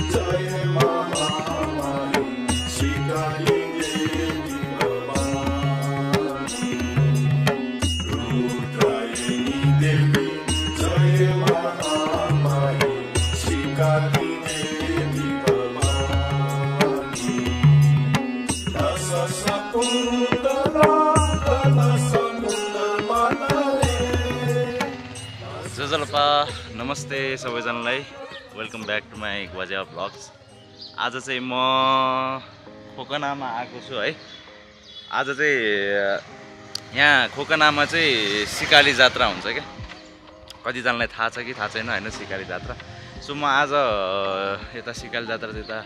जजलपा नमस्ते सबैजनालाई welcome back to my ग्वाजिया ब्लग्स। आज चाहिँ म खोकनामा आएको छु है। आज चाहिँ यहाँ खोकनामा चाहिँ सिकाली जात्रा हुन्छ क्या, कतिजनालाई थाहा छ कि थाहा छैन होइन सिकाली जात्रा। सो म आज यता सिकाली जात्रा चाहिँ यता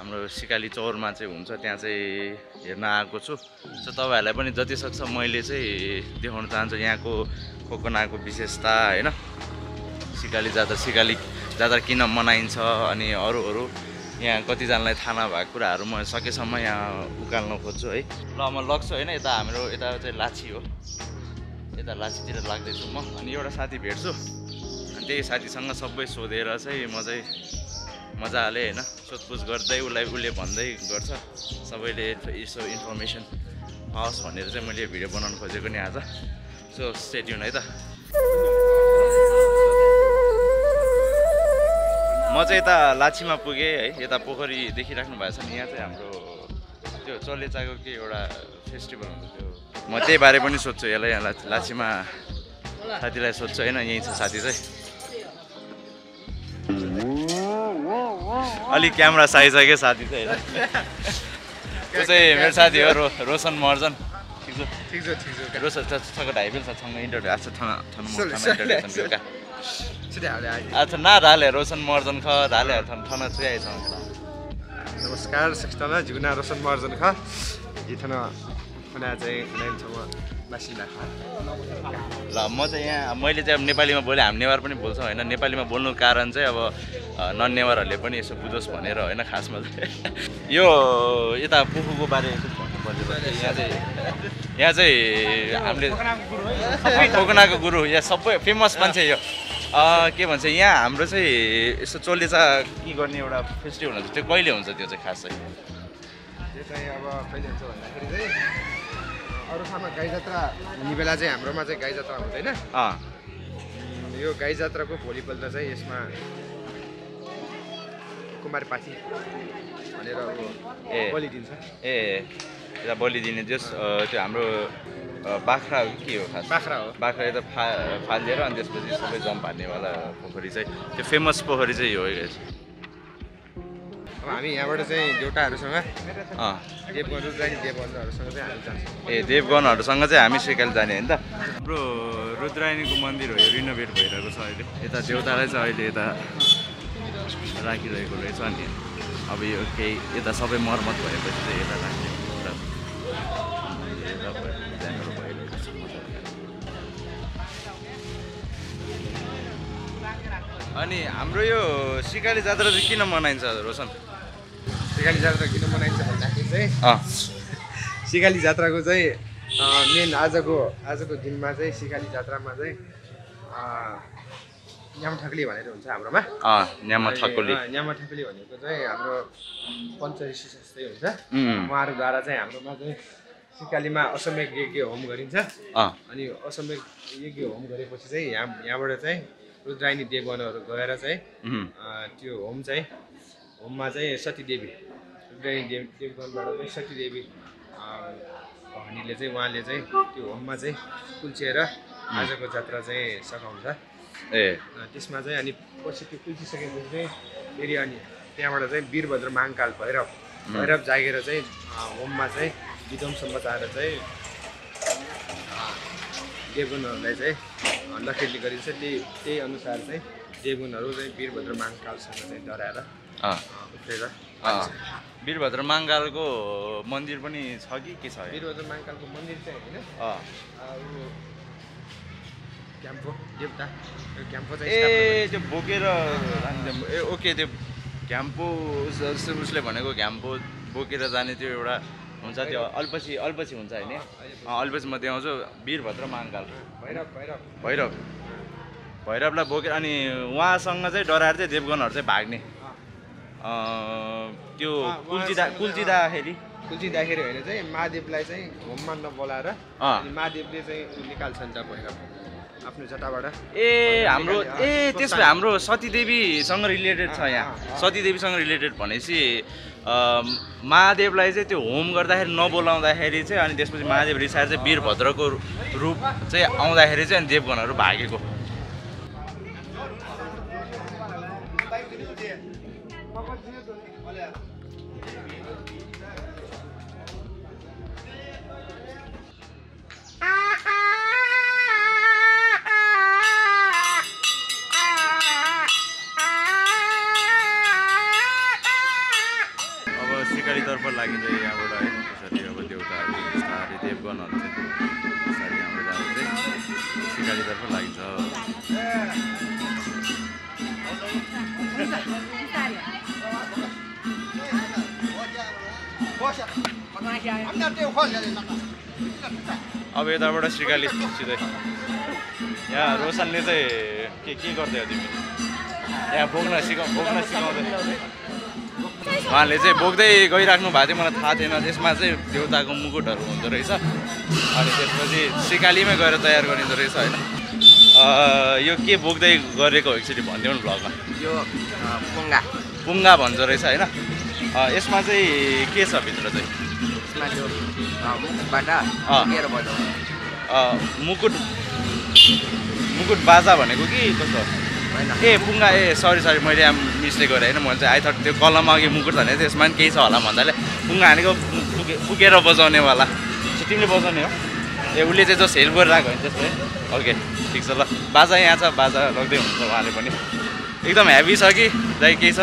हाम्रो सिकाली चौरमा चाहिँ हुन्छ, त्यहाँ चाहिँ हेर्न आएको छु। सो तपाईँहरूलाई पनि जति सक्छ मैले चाहिँ देखाउन चाहन्छु यहाँको खोकनाको विशेषता होइन, सिकाली जात्रा किन मनाइन्छ अनि अरू यहाँ कतिजनालाई थाहा नभएको कुराहरू म सकेसम्म यहाँ उकाल्न खोज्छु है। ल म लग्छु होइन, यता हाम्रो यता चाहिँ लाछी हो, यता लाछीतिर लाग्दैछु म। अनि एउटा साथी भेट्छु अनि त्यही साथीसँग सबै सोधेर चाहिँ म चाहिँ मजाले होइन सोधपुछ गर्दै उसले भन्दै गर्छ, सबैले यसो इन्फर्मेसन पाओस् भनेर चाहिँ मैले भिडियो बनाउन खोजेको नि आज। सो स्टे ट्युन है त। म चाहिँ यता लाछीमा पुगेँ है, यता पोखरी देखिराख्नु भएको छ नि, यहाँ चाहिँ हाम्रो त्यो चलेचाको के एउटा फेस्टिभल हुन्छ त्यो, म त्यही बारे पनि सोध्छु यसलाई। यहाँ लाछीमा साथीलाई सोध्छु होइन, यहीँ छ साथी चाहिँ। अलिक क्यामेरा साइज छ क्या साथी चाहिँ होइन, त्यो चाहिँ मेरो साथी हो रोशन महर्जन। ठिक छ रोशन सँग ढाइबिल छ सँग इन्टरभ्यू आज इन्टरभ्यू का अच्छा ना धाले रोशन महर्जन ख धाले थन चाहिँ छ। नमस्कार सस्ताना जुना रोशन महर्जन ख इथन खुना चाहिँ खुनाइन्छौँ बासिन्दा। ल म चाहिँ यहाँ मैले चाहिँ अब नेपालीमा बोलेँ, हामी नेवार पनि बोल्छौँ होइन। नेपालीमा बोल्नु कारण चाहिँ अब नन नेवारहरूले पनि यसो बुझोस् भनेर होइन खासमा चाहिँ। यो यता पुखुको बारे भन्नु पर्यो। यहाँ चाहिँ हामीले खोकनाको गुरु यहाँ सबै फेमस मान्छे यो के भन्छ यहाँ हाम्रो चाहिँ यसो चोलेचा के गर्ने एउटा फेस्टिभल हुन्छ, त्यो कहिले हुन्छ त्यो चाहिँ खास चाहिँ? त्यो चाहिँ अब कहिले हुन्छ भन्दाखेरि चाहिँ अरू ठाउँमा गाई जात्रा हुने बेला चाहिँ हाम्रोमा चाहिँ गाई जात्रा हुँदैन। यो गाई जात्राको भोलिपल्ट चाहिँ यसमा कुमारपाठी भनेर बलि दिन्छ। यता बलि दिने जस त्यो हाम्रो बाख्रा के हो खास? बाख्रा हो। बाख्रा यता फालिदिएर अनि त्यसपछि सबै जम्प हान्नेवाला पोखरी चाहिँ त्यो फेमस पोखरी चाहिँ हो। अब हामी यहाँबाट चाहिँ देउटाहरूसँग देवगणहरूसँग चाहिँ हामी जान्छौँ। देवगणहरूसँग चाहिँ हामी सिकाली जाने होइन त। हाम्रो रुद्रायणीको मन्दिर हो, यो रिनोभेट भइरहेको छ अहिले। यता देउतालाई चाहिँ अहिले यता राखिरहेको रहेछ नि। अब यो केही यता सबै मर्मत भएपछि चाहिँ यता राख्ने अनि हाम्रो यो सिकाली जात्रा चाहिँ किन मनाइन्छ रोशन? सिकाली जात्रा किन मनाइन्छ भन्दाखेरि चाहिँ सिकाली जात्राको चाहिँ मेन आजको दिनमा चाहिँ सिकाली जात्रामा चाहिँ न्यामठक्ली भनेर हुन्छ हाम्रोमा। न्यामठक्ली भनेको चाहिँ हाम्रो पञ्चऋषि जस्तै हुन्छ, उहाँहरूद्वारा चाहिँ हाम्रोमा चाहिँ सिकालीमा असम्यक यज्ञ होम गरिन्छ। अनि असम्यक यज्ञ होम गरेपछि चाहिँ यहाँबाट चाहिँ रुद्रायणी देवगणहरू गएर चाहिँ त्यो होममा चाहिँ सतीदेवी रुद्रायणी देवगणबाट चाहिँ सतीदेवी भवानीले चाहिँ उहाँले चाहिँ त्यो होममा चाहिँ कुल्चिएर आजको जात्रा चाहिँ सघाउँछ। त्यसमा चाहिँ अनि पछि त्यो कुल्चिसकेपछि चाहिँ फेरि अनि त्यहाँबाट चाहिँ वीरभद्र महाकाल भैरव जागेर चाहिँ होममा चाहिँ विध्वंस मचाएर चाहिँ देवगणहरूलाई चाहिँ लखेट्ने गरिन्छ। त्यही अनुसार चाहिँ देवगणहरू चाहिँ वीरभद्र महाकालसँग चाहिँ डराएर उत्रेर। वीरभद्र महाकालको मन्दिर पनि छ कि के छ? वीरभद्र महाकालको मन्दिर चाहिँ होइन, क्याम्पो देवता क्याम्पो चाहिँ त्यो बोकेर ओके त्यो घ्याम्पो उसले भनेको घ्याम्पो बोकेर जाने त्यो एउटा हुन्छ, त्यो अल्पसी हुन्छ होइन? अल्पसी म देखाउँछु वीरभद्र महाकाल भैरवलाई बोकेर अनि उहाँसँग चाहिँ डराएर चाहिँ देवगणहरू चाहिँ भाग्ने। त्यो कुल्चिँदाखेरि होइन चाहिँ महादेवलाई चाहिँ होममा नबोलाएर अनि महादेवले चाहिँ निकाल्छन् त भएर आफ्नो जटाबाट हाम्रो त्यसमा हाम्रो सतीदेवीसँग रिलेटेड छ यहाँ सतीदेवीसँग रिलेटेड भनेपछि महादेवलाई चाहिँ त्यो होम गर्दाखेरि नबोलाउँदाखेरि चाहिँ अनि त्यसपछि महादेव रिसाएर चाहिँ वीरभद्रको रूप चाहिँ आउँदाखेरि चाहिँ अनि देवगणहरू भागेको सिकालीतर्फ लागिन्छ यहाँबाट है त्यसरी अब देउताहरू बिस्तारै देवगणहरू चाहिँ बिस्तारै यहाँबाट जाँदा चाहिँ सिकालीतर्फ लागिन्छ अब यताबाट सिकाली सिधै यहाँ रोशनले चाहिँ के गर्दै हो तिमी यहाँ बोक्न सिकाउँदै उहाँले चाहिँ बोक्दै गइराख्नु भएको थियो मलाई थाहा थिएन त्यसमा चाहिँ देउताको मुकुटहरू हुँदो रहेछ अनि त्यसपछि सिकालीमै गएर तयार गरिँदो रहेछ होइन यो के बोक्दै गरेको हो एकचोटि भनिदिउँ न भ्लगमा यो पुङ्गा भन्छ रहेछ होइन यसमा चाहिँ के छ भित्र चाहिँ यसमा त्यो मुकुट बाजा भनेको कि कस्तो पुङ्गा सरी मैले मिस्टेक गरेँ होइन मैले चाहिँ आई थट त्यो कलममा अघि मुकुट भने त्यसमा पनि केही छ होला भन्दाले पुङ्गा हानेको पुगेर बजाउनेवाला तिमीले बजाउने हो उसले चाहिँ जस्ट हेल्प गरिरहेको होइन त्यसले ओके ठिक छ ल बाजा यहाँ छ बाजा लग्दै हुन्छ उहाँले पनि एकदम हेभी छ कि दाइ केही छ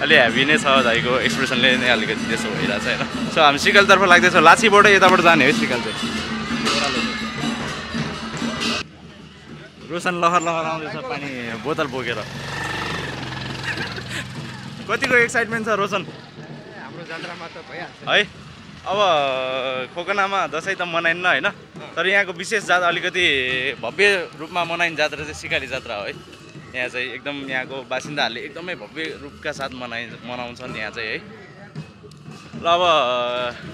अलि हेभी नै छ दाइको एक्सप्रेसनले नै अलिकति त्यसो भइरहेको छ होइन सो हामी सिकालतर्फ लाग्दैछौँ लाछीबाट यताबाट जाने है सिकाल चाहिँ रोशन लहर आउँदैछ पानी बोतल बोकेर कतिको एक्साइटमेन्ट छ रोशन हाम्रो जात्रामा त भइहाल्छ है अब खोकनामा दसैँ त मनाइन्न होइन तर यहाँको विशेष जात्रा अलिकति भव्य रूपमा मनाइने जात्रा चाहिँ सिकाली जात्रा हो है यहाँ चाहिँ एकदम यहाँको बासिन्दाहरूले एकदमै भव्य रूपका साथ मनाउँछन् यहाँ चाहिँ है ल अब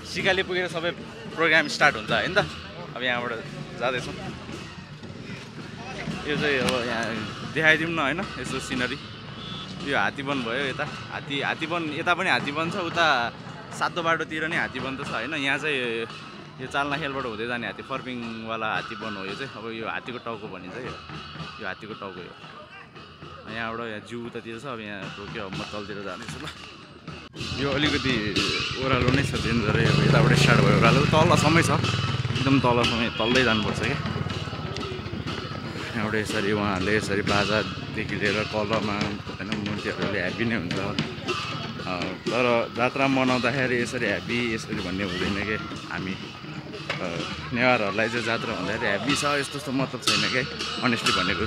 सिकाली पुगेर सबै प्रोग्राम स्टार्ट हुन्छ होइन त अब यहाँबाट जाँदैछौँ यो चाहिँ अब यहाँ देखाइदिउँ न होइन यसो सिनरी यो हात्तीवन भयो यता हात्तीवन यता पनि हात्तीवन छ उता सातो बाटोतिर नै हात्तीवन त छ होइन यहाँ चाहिँ यो चाल्ना खेलबाट हुँदै जाने हात्ती फर्पिङवाला हात्तीवन हो यो चाहिँ अब यो हात्तीको टाउको भनिन्छ यो हात्तीको टाउको हो यहाँबाट यहाँ जू उतातिर छ अब यहाँ रोक्यो अब म तलतिर जानेछु ल यो अलिकति ओह्रालो नै छ डेन्जरै अब यताबाट स्टार्ट भयो ओह्रालो तलसम्मै छ एकदम तलसम्मै तल्दै जानुपर्छ क्या यहाँबाट यसरी उहाँहरूले यसरी बाजादेखि लिएर कलमा होइन मूर्तिहरूले ह्याप्पी नै हुन्छ तर जात्रा मनाउँदाखेरि यसरी ह्याप्पी यसरी भन्ने हुँदैन कि हामी नेवारहरूलाई चाहिँ जात्रा भन्दाखेरि ह्याप्पी छ यस्तो मतलब छैन क्या अनेस्टली भनेको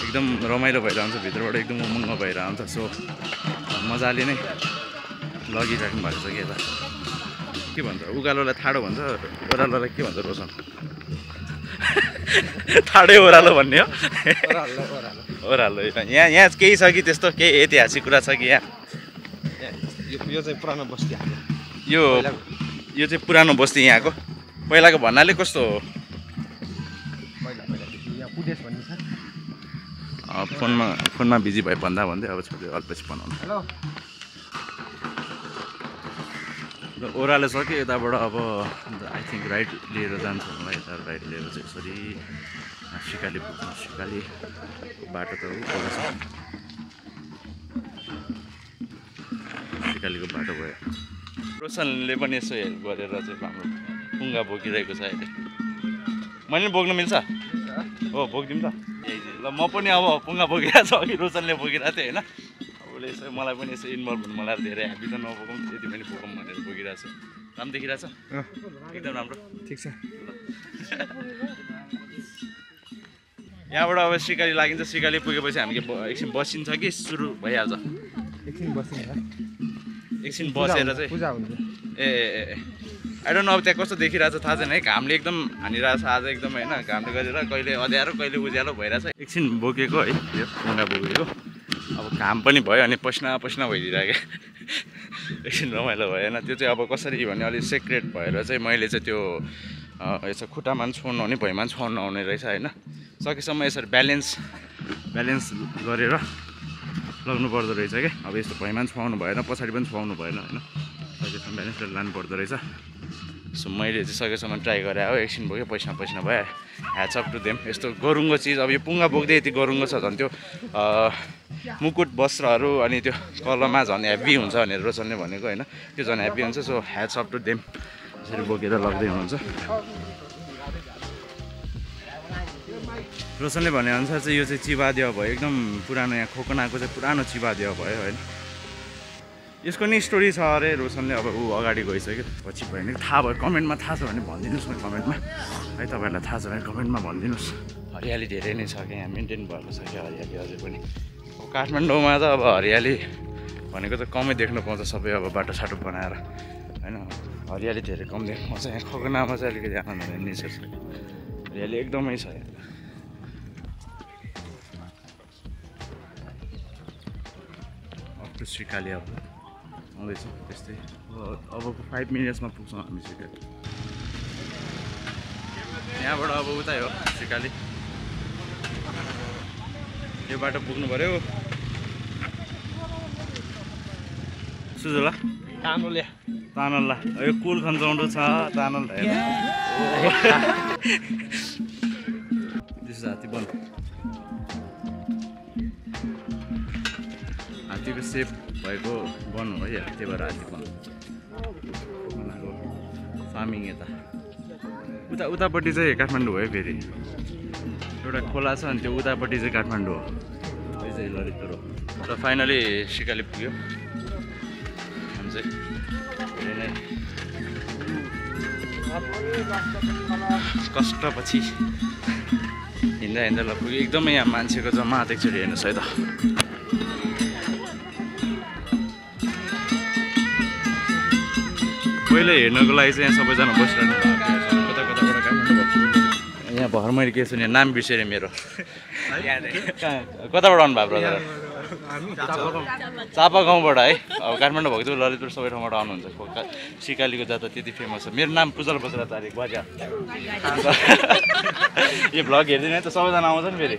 एकदम रमाइलो भइरहन्छ भित्रबाट एकदम उमङ्ग भइरहन्छ सो मजाले नै लगिराख्नु भएको छ कि यता के भन्छ उकालोलाई ठाडो भन्छ ओह्रालोलाई के भन्छ रोशन ठाडै ओह्रालो भन्ने हो ओह्रालो यहाँ केही छ कि त्यस्तो केही ऐतिहासिक कुरा छ कि यहाँ यो चाहिँ पुरानो बस्ती यो चाहिँ पुरानो बस्ती यहाँको पहिलाको भन्नाले कस्तो हो फोनमा बिजी भए भन्दै अब छोड्यो अल्पपछि बनाउनु ओह्रालो छ कि यताबाट अब आई थिङ्क राइट लिएर जान्छ होला यता राइट लिएर चाहिँ यसरी सिकाली पुग्छ सिकालीको बाटो त ओह्रालो छ सिकालीको बाटो भयो रोशनले पनि यसो हेल्प गरेर चाहिँ हाम्रो पुङ्गा बोकिरहेको छ अहिले मैले बोक्नु मिल्छ हो बोकिदिउँ त ल म पनि अब पुङ्गा बोकिरहेको छु अघि रोशनले बोकिरहेको थिएँ होइन उसले यसो मलाई पनि यसो इन्भल्भ हुनु मलाई धेरै ह्याप्पी त नबोकौँ यति पनि बोकौँ भनेर बोकिरहेको छु राम्रो देखिरहेको छ एकदम राम्रो ठिक छ यहाँबाट अब सिकाली लागिन्छ सिकाली पुगेपछि हामी एकछिन बसिन्छ कि सुरु भइहाल्छ एकछिन बसेर चाहिँ पूजा हुन्छ ए आई डोन्ट नो अब त्यहाँ कस्तो देखिरहेको छ थाहा छैन है घामले एकदम हानिरहेको छ आज एकदम होइन घामले गरेर कहिले अँध्यारो कहिले उज्यालो भइरहेछ एकछिन बोकेको है यो पुङ्गा बोकेको अब घाम पनि भयो अनि पसिना भइदिरहेको एकछिन रमाइलो भएन त्यो चाहिँ अब कसरी भने अलिक सेक्रेट भएर चाहिँ मैले चाहिँ त्यो यसो खुट्टामा पनि छोड्नु हुने भुइँमा पनि छोड्नु आउने रहेछ होइन सकेसम्म यसरी ब्यालेन्स गरेर लग्नु पर्दो रहेछ क्या अब यस्तो भुइँमा पनि छुवाउनु भएन पछाडि पनि छुवाउनु भएन होइन सकेसम्म ब्यालेन्स गरेर लानु पर्दो रहेछ सो मैले चाहिँ सकेसम्म ट्राई गरेँ हो एकछिन बोक्यो पैसा भयो ह्याट्स अप टु देम यस्तो गरुङ्गो चिज अब यो पुङ्गा बोक्दै यति गरुङ्गो छ झन् त्यो मुकुट वस्त्रहरू अनि त्यो कलमा झन् हेभी हुन्छ भनेर रोशनले भनेको होइन त्यो झन् हेभी हुन्छ so hats up to them यसरी बोकेर लग्दै हुनुहुन्छ रोशनले भनेअनुसार चाहिँ यो चाहिँ चिबादेव भयो एकदम पुरानो यहाँ खोकनाको चाहिँ पुरानो चिबादेव भयो होइन यसको नि स्टोरी छ अरे रोशनले अब ऊ अगाडि गइसक्यो पछि भयो भने थाहा भयो कमेन्टमा थाहा छ भने भनिदिनुहोस् न कमेन्टमा है तपाईँहरूलाई थाहा छ भने कमेन्टमा भनिदिनुहोस् हरियाली धेरै नै छ क्या यहाँ मेन्टेन भएको छ क्या हरियाली अझै पनि अब काठमाडौँमा त अब हरियाली भनेको त कमै देख्न पाउँछ सबै अब बाटोसाटो बनाएर होइन हरियाली धेरै कम देख्नु पाउँछ यहाँ खोकनामा चाहिँ अलिकति आनन्द नेचर छ हरियाली एकदमै छ यहाँ अप टु श्रीकाली अब आउँदैछ त्यस्तै अबको 5 मिनट्समा पुग्छौँ हामी श्रीकाली यहाँबाट अब उतै हो श्रीकाली यो बाटो पुग्नु पऱ्यो सुजुला तानल्ला यो कुल खन्चौँडो छ तानल्ला दिस हात्ती बन हात्तीको सेप भएको वन हो है त्यही भएर हात्ती बन फार्मिङ यता उतापट्टि चाहिँ काठमाडौँ हो है फेरि एउटा खोला छ अनि त्यो उतापट्टि चाहिँ काठमाडौँ हो यो चाहिँ ललितपुर हो र फाइनली सिकाली पुग्यो हामी चाहिँ धेरै नै कष्टपछि हिँड्दा ल पुग्यो एकदमै यहाँ मान्छेको जमात एकचोटि हेर्नुहोस् है त पहिले हेर्नको लागि चाहिँ यहाँ सबैजना बसिरहनु भएको कता कताबाट काठमाडौँ यहाँ भर मैले के सुने नाम बिर्सेँ मेरो कताबाट आउनु भयो ब्रदर चापा गाउँबाट है अब काठमाडौँ भएको चाहिँ ललितपुर सबै ठाउँबाट आउनुहुन्छ सिकालीको जात त्यति फेमस छ मेरो नाम पुजल बज्राचार्य ग्वाजा यो भ्लग हेरिदिनु है त सबैजना आउँछ नि फेरि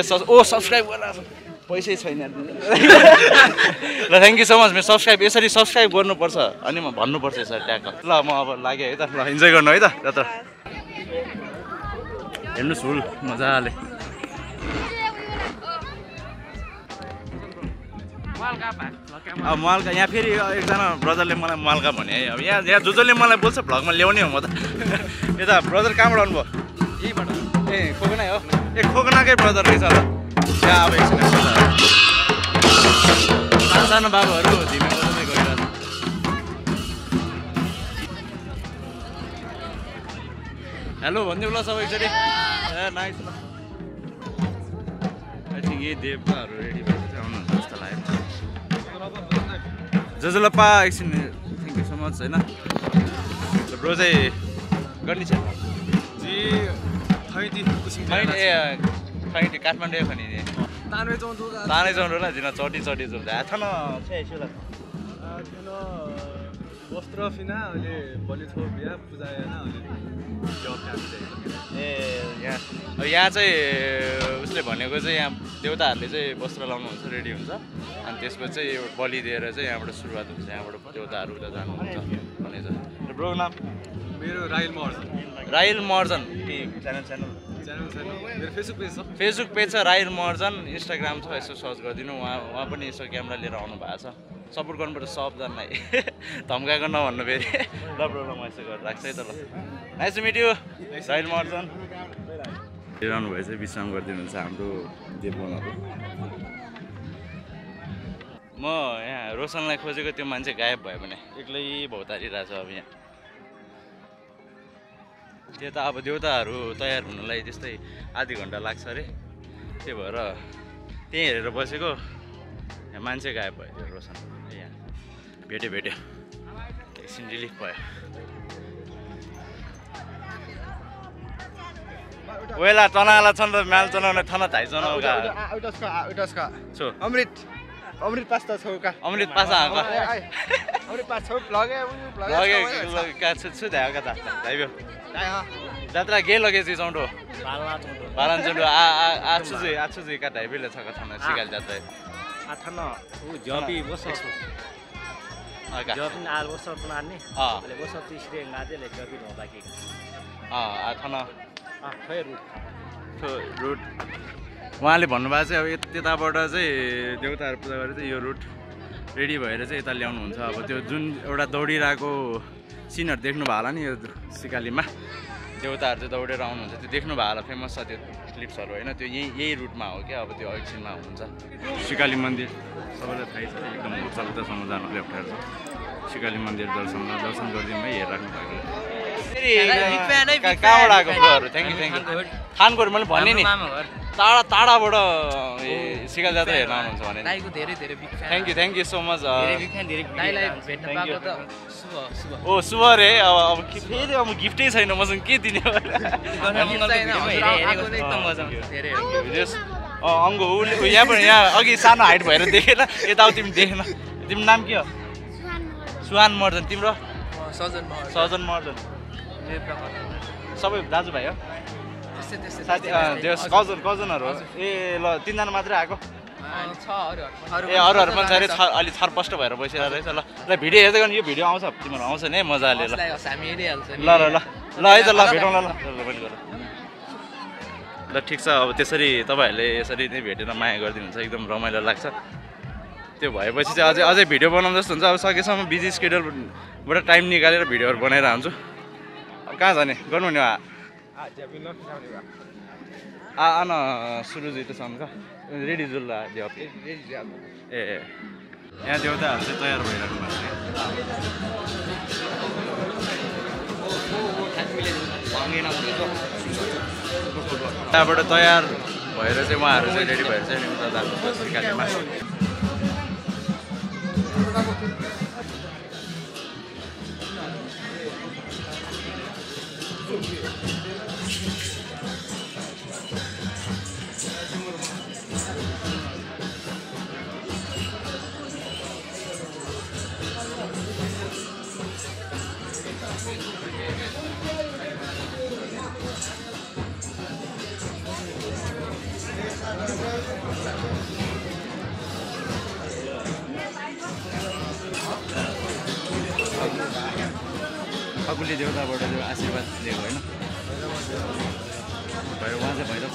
सब्सक्राइब गरेर पैसै छैन ल थ्याङ्क यू सो मच मेरो सब्सक्राइब यसरी सब्सक्राइब गर्नुपर्छ अनि म भन्नुपर्छ यसरी ट्याक्क ल म अब लागेँ है त ल इन्जोय गर्नु है त जत्र हेर्नुहोस् हुल मजाले अब मालका यहाँ फेरि एकजना ब्रदरले मलाई मालका भने है अब यहाँ जसले मलाई बोल्छ भ्लगमा ल्याउने हो म त यता ब्रदर कहाँबाट आउनुभयो यहीबाट ए खोकनै हो ए खोकनाकै ब्रदर रहेछ त त्यहाँ अब एकछिन सानो बाबुहरू झिमे बजाउँदै गइरहेछ हेलो भनिदिउँ ल सबै एकचोटि ए नाइस ल आई थिङ्क यही देवताहरू रेडी भएर चाहिँ आउनुहुन्छ जस्तो लाग्यो जजलप्पा एकछिन थ्याङ्क यू सो मच होइन ब्रो चाहिँ गर्ने छ खैटी काठमाडौँ खनि तानै चौँडो ल जिना चटी जोड्दा थान छेला वस्त्र फिना अहिले बलि थो बिहा पूजा हैन यहाँ चाहिँ उसले भनेको चाहिँ यहाँ देवताहरूले चाहिँ वस्त्र लाउनुहुन्छ रेडी हुन्छ अनि त्यसपछि चाहिँ बलि दिएर चाहिँ यहाँबाट सुरुवात हुन्छ यहाँबाट देवताहरू उता जानुहुन्छ भनेछ र ब्रो नाम मेरो राइल महर्जन च्यानल मेरो फेसबुक पेज छ राइल महर्जन इन्स्टाग्राम छ यसो सर्च गरिदिनु उहाँ पनि यसो क्यामेरा लिएर आउनु भएको छ सपोर्ट गर्नुपर्छ सबजनालाई धम्काएको नभन्नु फेरि ल ब्रो ल म यसो गरेर राख्छु है त ल नाइस टु मिट यु राइल महर्जन हेरिरहनु भए चाहिँ विश्राम गरिदिनुहुन्छ हाम्रो देवनहरू म यहाँ रोशनलाई खोजेको त्यो मान्छे गायब भयो भने एक्लै भौतारिरहेछ अब यहाँ त्यो त अब देवताहरू तयार हुनलाई त्यस्तै आधी घन्टा लाग्छ अरे त्यही भएर त्यहीँ हेरेर बसेको यहाँ मान्छे गायब भयो त्यो रोशन यहाँ भेट्यो एकछिन रिलिफ भयो वेला चनाला छन् र म्याल चनाउने थना धाइ चनाउका उटस्का छु अमृत पास्ता छौका अमृत पासा आका अमृत पास छौ लगे का छु धाका ता धाइबो जात्रा गे लगेछि चौंडो बालन चौंडो आ छु का धाइबेले छका छन सिकाल जात्रा आथन उ जबी बस आका जबी आल बस बनाने ले बस तीसरे गाजेले जबी होदा कि आथन खै रुट उहाँले भन्नुभएको चाहिँ अब त्यताबाट चाहिँ देउताहरू पूजा गरेर चाहिँ यो रुट रेडी भएर चाहिँ यता ल्याउनुहुन्छ अब त्यो जुन एउटा दौडिरहेको सिनहरू देख्नु भयो होला नि यो सिकालीमा देउताहरू चाहिँ दौडेर आउनुहुन्छ त्यो देख्नु भयो होला फेमस छ त्यो क्लिप्सहरू होइन त्यो यही रुटमा हो क्या अब त्यो एकछिनमा हुन्छ सिकाली मन्दिर सबैलाई थाहै छ एकदम उचाल्दासम्म जानलाई अप्ठ्यारो छ सिकाली मन्दिर दर्शन गरिदिउँ है हेरिराख्नु भएको कहाँबाट आएको ब्रोहरू थ्याङ्क यू खानकोहरू मैले भने नि टाढाबाट सिकाल जात्रा हेर्न आउनुहुन्छ भने थ्याङ्क यू सो मच ओ शुभ रे अब फेरि अब गिफ्टै छैन मसँग के दिने अङ्गो यहाँ अघि सानो हाइट भएर देखेन यताउ तिमी देखेन तिम्रो नाम के हो सुहान महर्जन तिम्रो सजन महर्जन सबै दाजुभाइ हो साथी कजनहरू हो ए ल तिनजना मात्रै आएको ए अरूहरू पनि छ अरे अलि छरपष्ट भएर बसिरहेको रहेछ ल भिडियो हेर्दै गर्नु यो भिडियो आउँछ तिमीहरू आउँछ नि है मजाले ल ल है त ल भेटौँ ल ल ठिक छ अब त्यसरी तपाईँहरूले यसरी नै भेटेर माया गरिदिनुहुन्छ एकदम रमाइलो लाग्छ त्यो भएपछि चाहिँ अझै भिडियो बनाउनु जस्तो हुन्छ अब सकेसम्म बिजी स्केड्युलबाट टाइम निकालेर भिडियोहरू बनाएर हुन्छु अब कहाँ जाने गर्नु नि आन सुरु जितो सँग रेडी जुल्ला देव ए यहाँ देउताहरू चाहिँ तयार भइराख्नु भएको त्यहाँबाट तयार भएर चाहिँ उहाँहरू चाहिँ रेडी भएर चाहिँ उता जानुहुन्छ सिकालीमा अकुले देउताबाट जो आशीर्वाद लिएको होइन भैरव उहाँ चाहिँ भैरव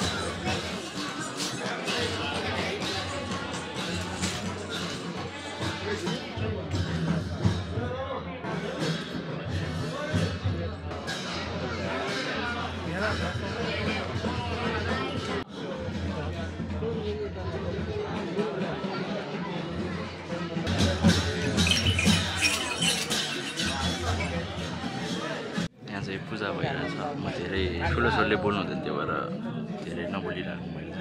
पूजा भइरहेछ म धेरै ठुलो स्वरले बोल्नु हुँदैन त्यो भएर धेरै नबोलिरहेको मैले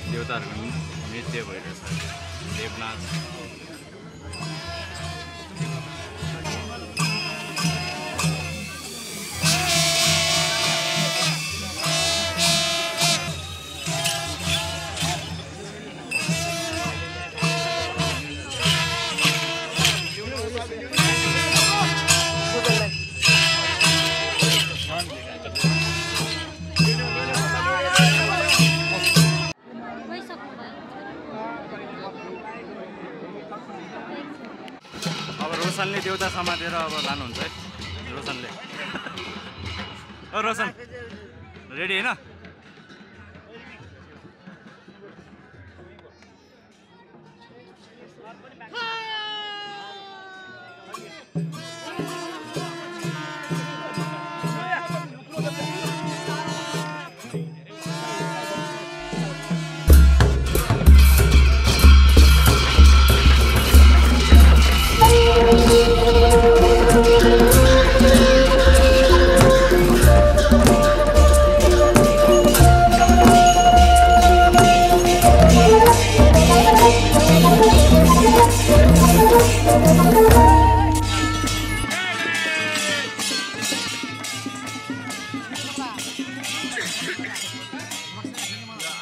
देवताहरूको नृत्य भइरहेछ देवनाच रोशनले देउता समातेर अब लानुहुन्छ है रोशनले रोशन रेडी होइन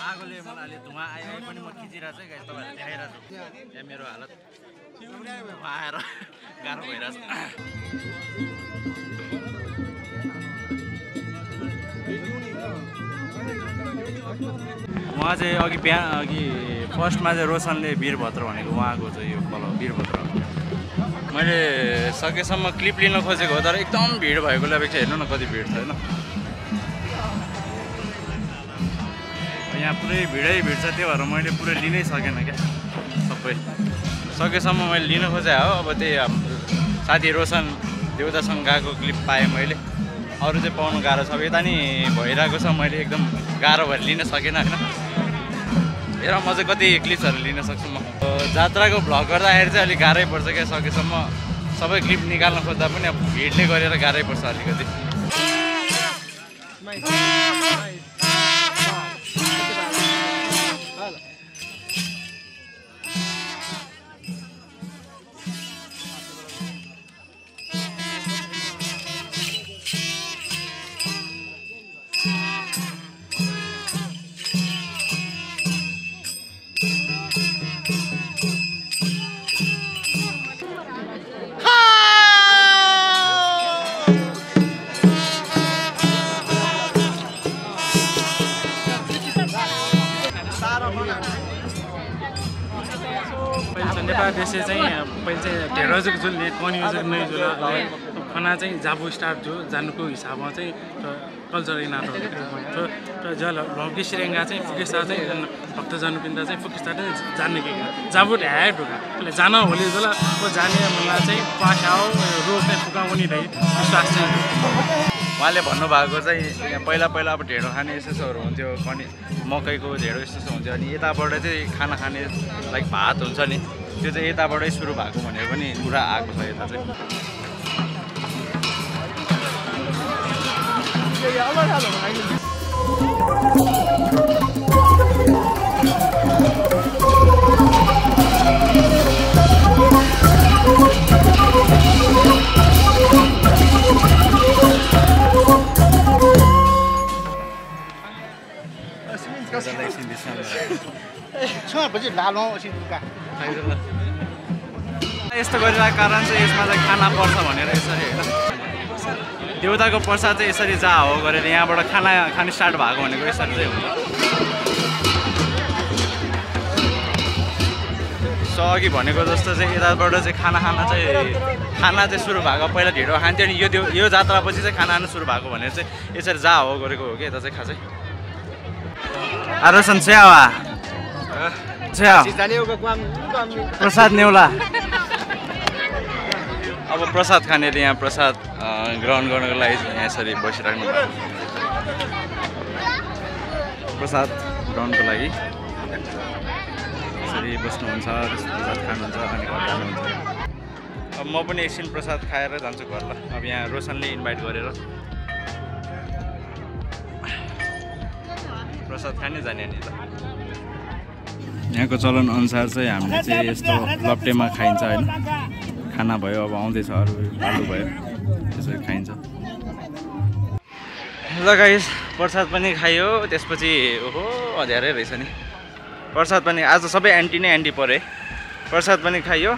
आगोले मलाई धुवा आइ पनि म खिचिरहेको छु गाइस तपाईहरुले देखाइरहेको छु यहाँ मेरो हालत आएर गाह्रो भइरहेछ उहाँ चाहिँ अघि बिहान अघि फर्स्टमा चाहिँ रोशनले वीरभद्र भनेको उहाँको चाहिँ यो कल वीरभद्र मैले सकेसम्म क्लिप लिन खोजेको हो तर एकदम भिड भएकोले अपेक्षा हेर्नु न कति भिड छ होइन यहाँ पुरै भिडै भिड छ त्यो भएर मैले पुरै लिनै सकेन क्या सबै सकेसम्म मैले लिन खोजेँ हो अब त्यही साथी रोशन देउतासँग गएको क्लिप पाएँ मैले अरू चाहिँ पाउनु गाह्रो छ अब यता नि भइरहेको छ मैले एकदम गाह्रो भएर लिन सकेन होइन हेर म चाहिँ कति क्लिप्सहरू लिन सक्छु म जात्राको भ्लग गर्दाखेरि चाहिँ अलिक गाह्रै पर्छ क्या सकेसम्म सबै क्लिप निकाल्न खोज्दा पनि अब भिडले गरेर गाह्रै पर्छ अलिकति नेपाल देशे चाहिँ पहिले चाहिँ ढेरजक जुलले कन्युजक नै जुल खाना चाहिँ जाबु स्टार्ट जो जानुको हिसाबमा चाहिँ कल्चर नाटक र जल लौकी श्रेङ्गा चाहिँ फुकेस्ता चाहिँ भक्तजन पिन्दा चाहिँ फुकेस्ता चाहिँ जान्ने के जाबु ढ्याए ढुका त्यसले जान होली जला को जाने मलाई चाहिँ पास आओ रोग चाहिँ फुकाउने रही विश्वास चाहिँ उहाँले भन्नुभएको चाहिँ पहिला पहिला अब ढेँडो खाने यस्तोहरू हुन्थ्यो कनि मकैको ढेँडो यस्तो हुन्थ्यो अनि यताबाट चाहिँ खाना खाने लाइक भात हुन्छ नि त्यो चाहिँ यताबाटै सुरु भएको भनेर पनि कुरा आएको छ यता चाहिँ यस्तो गरिरहेको कारण चाहिँ यसमा चाहिँ खाना पर्छ भनेर यसरी होइन देउताको प्रसाद चाहिँ यसरी जा हो गरेर यहाँबाट खाना खाने स्टार्ट भएको भनेको यसरी चाहिँ हुन्छ सो अघि भनेको जस्तो चाहिँ यताबाट चाहिँ खाना चाहिँ सुरु भएको पहिला ढिँडो खान्थ्यो अनि यो जात्रापछि चाहिँ खाना खानु सुरु भएको भनेर चाहिँ यसरी जा हो गरेको हो कि यता चाहिँ खासै आरोसन स्यावा प्रसाद नेउला अब प्रसाद खानेले यहाँ प्रसाद ग्रहण गर्नको लागि यहाँ यसरी बसिराख्नु भएको प्रसाद ग्रहणको लागि यसरी बस्नुहुन्छ, प्रसाद खानुहुन्छ अनि घर जानुहुन्छ। अब म पनि एकछिन प्रसाद खाएर जान्छु घर ल। अब यहाँ रोशनले इन्भाइट गरेर प्रसाद खाने जाने नि त। यहाँको चलन अनुसार चाहिँ हामीले चाहिँ यस्तो लप्टेमा खाइन्छ होइन। खाना भयो, अब आउँदैछ अरू आलु भयो, त्यसरी खाइन्छ। ल गाइस, प्रसाद पनि खायो, त्यसपछि ओहो अँध्यारै रहेछ नि। प्रसाद पनि आज सबै एन्टी नै एन्टी परे। प्रसाद पनि खायो,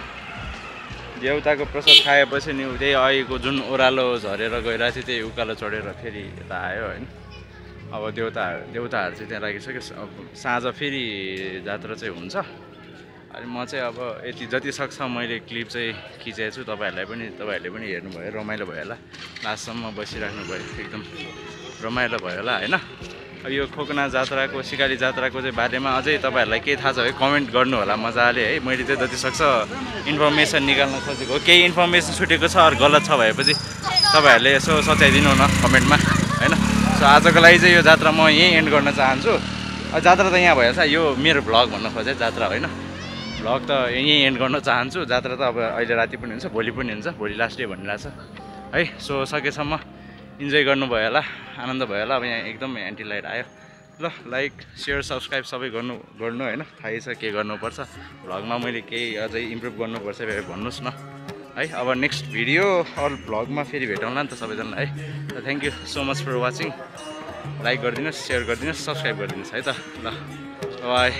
देउताको प्रसाद खाएपछि नि त्यही अहिलेको जुन ओह्रालो झरेर गइरहेको थियो त्यही उकालो चढेर फेरि यता आयो होइन। अब देउताहरू चाहिँ त्यहाँ लागिसक्यो। अब साँझ फेरि जात्रा चाहिँ हुन्छ। अनि म चाहिँ अब यति जति सक्छ मैले क्लिप चाहिँ खिचेको छु। तपाईँहरूले पनि हेर्नुभयो, रमाइलो भयो होला। लास्टसम्म बसिराख्नु भयो, एकदम रमाइलो भयो होला होइन। अब यो खोकना जात्राको सिकाली जात्राको चाहिँ बारेमा अझै तपाईँहरूलाई केही थाहा छ है कमेन्ट गर्नु होला मजाले है। मैले चाहिँ जति सक्छ इन्फर्मेसन निकाल्न खोजेको। केही इन्फर्मेसन छुटेको छ अरू गलत छ भएपछि तपाईँहरूले यसो सच्याइदिनु न कमेन्टमा होइन। सो आजको लागि चाहिँ यो जात्रा म यहीँ एन्ड गर्न चाहन्छु। जात्रा त यहाँ भइहाल्छ, यो मेरो भ्लग भन्न खोजेँ, जात्रा होइन। भ्लग त यहीँ एन्ड गर्न चाहन्छु। जात्रा त अब अहिले राति पनि हुन्छ, भोलि पनि हुन्छ, भोलि लास्ट डे भनिरहेछ है। सो सकेसम्म इन्जोय गर्नुभयो होला, आनन्द भयो होला। अब यहाँ एकदम एन्टी लाइट आयो। ल लाइक सेयर सब्सक्राइब सबै गर्नु होइन। थाहै छ के गर्नुपर्छ, भ्लगमा मैले केही अझै इम्प्रुभ गर्नुपर्छ भन्नुहोस् न है। अब नेक्स्ट भिडियो अरू भ्लगमा फेरि भेटौँला नि त सबैजनालाई है। त thank you so much for watching. Like गरिदिनुहोस्, सेयर गरिदिनुहोस्, सब्सक्राइब गरिदिनुहोस् है त। ल बाई।